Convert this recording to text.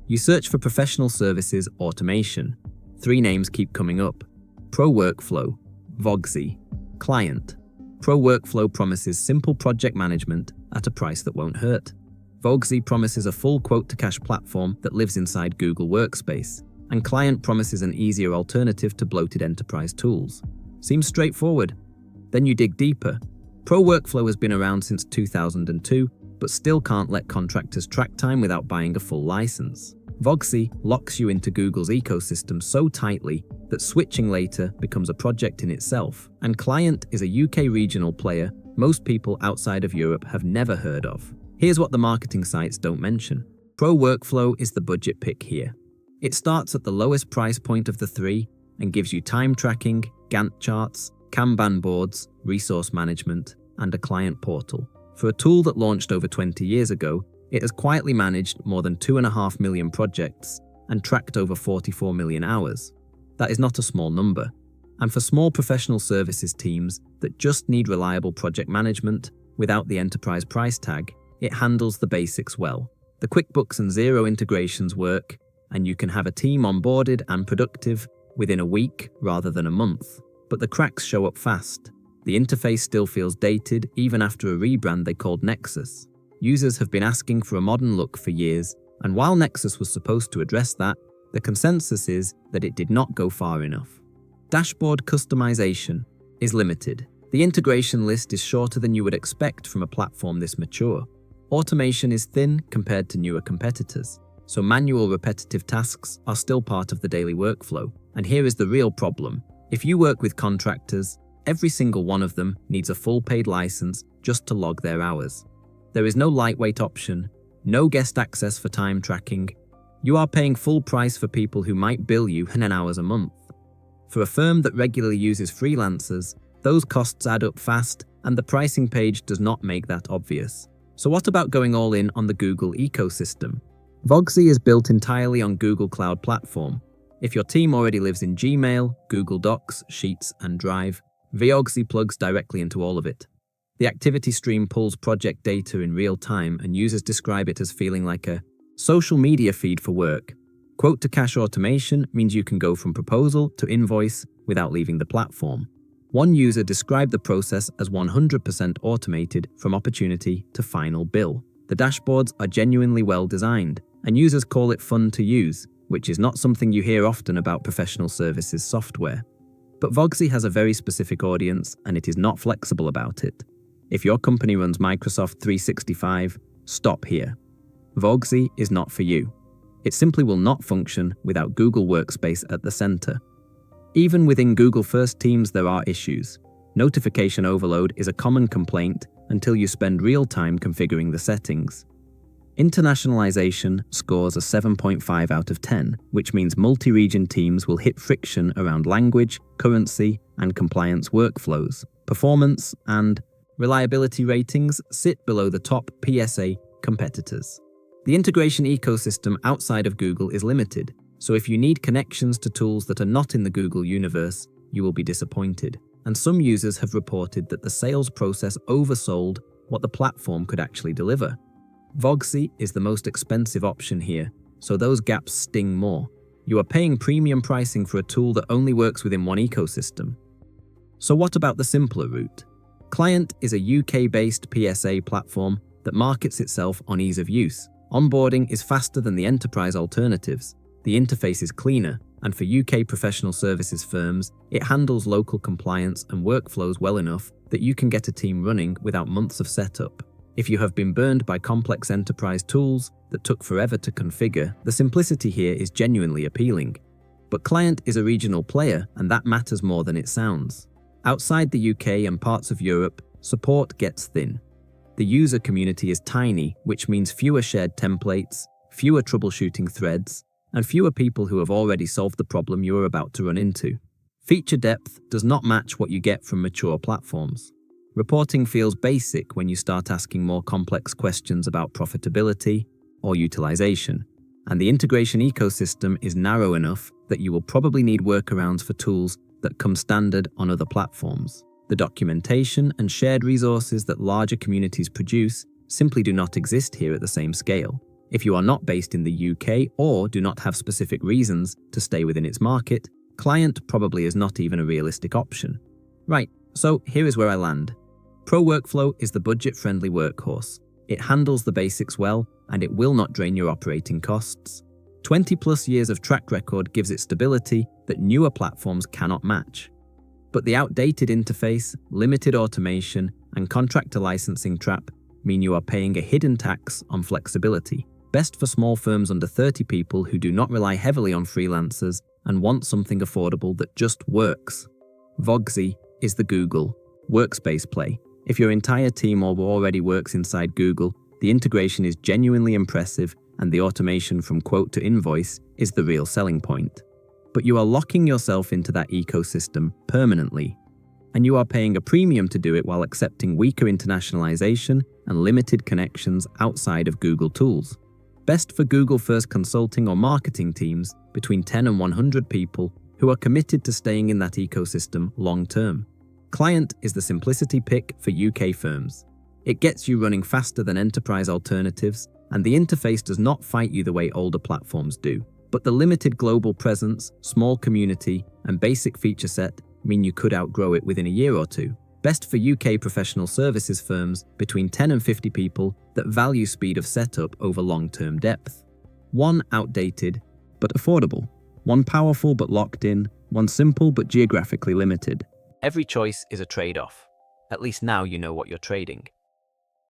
You search for professional services automation. 3 names keep coming up: ProWorkflow, VOGSY, Client. ProWorkflow promises simple project management at a price that won't hurt. VOGSY promises a full quote-to-cash platform that lives inside Google Workspace, and Client promises an easier alternative to bloated enterprise tools. Seems straightforward. Then you dig deeper. ProWorkflow has been around since 2002, but still can't let contractors track time without buying a full license. VOGSY locks you into Google's ecosystem so tightly that switching later becomes a project in itself. And Client is a UK regional player most people outside of Europe have never heard of. Here's what the marketing sites don't mention. ProWorkflow is the budget pick here. It starts at the lowest price point of the 3 and gives you time tracking, Gantt charts, Kanban boards, resource management, and a client portal. For a tool that launched over 20 years ago, it has quietly managed more than 2.5 million projects and tracked over 44 million hours. That is not a small number. And for small professional services teams that just need reliable project management without the enterprise price tag, it handles the basics well. The QuickBooks and Xero integrations work, and you can have a team onboarded and productive within a week rather than a month. But the cracks show up fast. The interface still feels dated even after a rebrand they called Nexus. Users have been asking for a modern look for years, and while Nexus was supposed to address that, the consensus is that it did not go far enough. Dashboard customization is limited. The integration list is shorter than you would expect from a platform this mature. Automation is thin compared to newer competitors, so manual repetitive tasks are still part of the daily workflow. And here is the real problem. If you work with contractors, every single one of them needs a full paid license just to log their hours. There is no lightweight option, no guest access for time tracking. You are paying full price for people who might bill you 10 hours a month. For a firm that regularly uses freelancers, those costs add up fast, and the pricing page does not make that obvious. So what about going all in on the Google ecosystem? VOGSY is built entirely on Google Cloud Platform. If your team already lives in Gmail, Google Docs, Sheets, and Drive, VOGSY plugs directly into all of it. The activity stream pulls project data in real time, and users describe it as feeling like a social media feed for work. Quote-to-cash automation means you can go from proposal to invoice without leaving the platform. One user described the process as 100% automated from opportunity to final bill. The dashboards are genuinely well designed, and users call it fun to use, which is not something you hear often about professional services software. But VOGSY has a very specific audience, and it is not flexible about it. If your company runs Microsoft 365, stop here. VOGSY is not for you. It simply will not function without Google Workspace at the center. Even within Google First Teams, there are issues. Notification overload is a common complaint until you spend real time configuring the settings. Internationalization scores a 7.5 out of 10, which means multi-region teams will hit friction around language, currency, and compliance workflows. Performance and reliability ratings sit below the top PSA competitors. The integration ecosystem outside of Google is limited, so if you need connections to tools that are not in the Google universe, you will be disappointed. And some users have reported that the sales process oversold what the platform could actually deliver. VOGSY is the most expensive option here, so those gaps sting more. You are paying premium pricing for a tool that only works within one ecosystem. So what about the simpler route? Client is a UK-based PSA platform that markets itself on ease of use. Onboarding is faster than the enterprise alternatives. The interface is cleaner, and for UK professional services firms, it handles local compliance and workflows well enough that you can get a team running without months of setup. If you have been burned by complex enterprise tools that took forever to configure, the simplicity here is genuinely appealing. But Client is a regional player, and that matters more than it sounds. Outside the UK and parts of Europe, support gets thin. The user community is tiny, which means fewer shared templates, fewer troubleshooting threads, and fewer people who have already solved the problem you are about to run into. Feature depth does not match what you get from mature platforms. Reporting feels basic when you start asking more complex questions about profitability or utilization, and the integration ecosystem is narrow enough that you will probably need workarounds for tools that come standard on other platforms. The documentation and shared resources that larger communities produce simply do not exist here at the same scale. If you are not based in the UK or do not have specific reasons to stay within its market, Client probably is not even a realistic option. Right, so here is where I land. ProWorkflow is the budget-friendly workhorse. It handles the basics well, and it will not drain your operating costs. 20+ years of track record gives it stability that newer platforms cannot match. But the outdated interface, limited automation, and contractor licensing trap mean you are paying a hidden tax on flexibility. Best for small firms under 30 people who do not rely heavily on freelancers and want something affordable that just works. VOGSY is the Google Workspace play. If your entire team already works inside Google, the integration is genuinely impressive and the automation from quote to invoice is the real selling point. But you are locking yourself into that ecosystem permanently, and you are paying a premium to do it while accepting weaker internationalization and limited connections outside of Google tools. Best for Google-first consulting or marketing teams between 10 and 100 people who are committed to staying in that ecosystem long-term. Client is the simplicity pick for UK firms. It gets you running faster than enterprise alternatives, and the interface does not fight you the way older platforms do. But the limited global presence, small community, and basic feature set mean you could outgrow it within a year or two. Best for UK professional services firms between 10 and 50 people that value speed of setup over long-term depth. One outdated but affordable. One powerful but locked in. One simple but geographically limited. Every choice is a trade-off. At least now you know what you're trading.